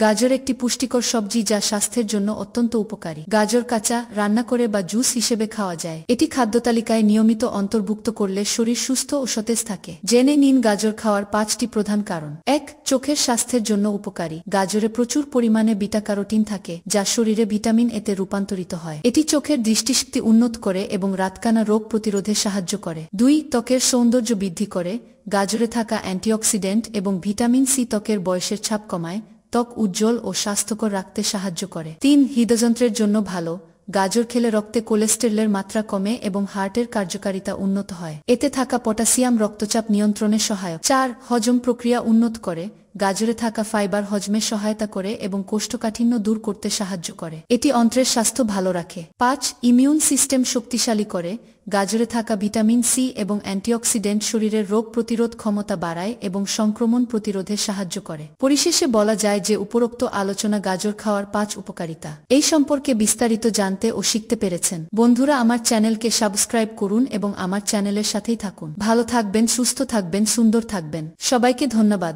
গাজর একটি পুষ্টিকর সবজি যা স্বাস্থ্যের জন্য অত্যন্ত উপকারী। গাজর কাঁচা, রান্না করে বা জুস হিসেবে খাওয়া যায়। এটি খাদ্যতালিকায় নিয়মিত অন্তর্ভুক্ত করলে শরীর সুস্থ ও সতেজ থাকে। জেনে নিন গাজর খাওয়ার 5টি প্রধান কারণ। 1. চোখের স্বাস্থ্যের জন্য উপকারী। গাজরে প্রচুর পরিমাণে বিটা ক্যারোটিন থাকে, যা শরীরে ভিটামিন এতে রূপান্তরিত হয়। এটি চোখের দৃষ্টিশক্তি উন্নত করে এবং রাতকানা রোগ প্রতিরোধে সাহায্য করে। 2. ত্বকের সৌন্দর্য বৃদ্ধি করে। গাজরে থাকা অ্যান্টিঅক্সিডেন্ট এবং ভিটামিন সি ত্বকের বয়সের ছাপ কমায়, ত্বক উজ্জ্বল ও স্বাস্থ্যকর রাখতে সাহায্য করে। 3. হৃদযন্ত্রের জন্য ভালো। গাজর খেলে রক্তে কোলেস্টেরলের মাত্রা কমে এবং হার্টের কার্যকারিতা উন্নত হয়। এতে থাকা পটাশিয়াম রক্তচাপ নিয়ন্ত্রণে সহায়ক। 4. হজম প্রক্রিয়া উন্নত করে। গাজরে থাকা ফাইবার হজমে সহায়তা করে এবং কোষ্ঠকাঠিন্য দূর করতে সাহায্য করে। এটি অন্ত্রের স্বাস্থ্য ভালো রাখে। 5. ইমিউন সিস্টেম শক্তিশালী করে। গাজরে থাকা ভিটামিন সি এবং অ্যান্টিঅক্সিডেন্ট শরীরের রোগ প্রতিরোধ ক্ষমতা বাড়ায় এবং সংক্রমণ প্রতিরোধে সাহায্য করে। পরিশেষে বলা যায় যে উপরোক্ত আলোচনা গাজর খাওয়ার 5 উপকারিতা এই সম্পর্কে বিস্তারিত জানতে ও শিখতে পেরেছেন। বন্ধুরা, আমার চ্যানেলকে সাবস্ক্রাইব করুন এবং আমার চ্যানেলের সাথেই থাকুন। ভালো থাকবেন, সুস্থ থাকবেন, সুন্দর থাকবেন। সবাইকে ধন্যবাদ।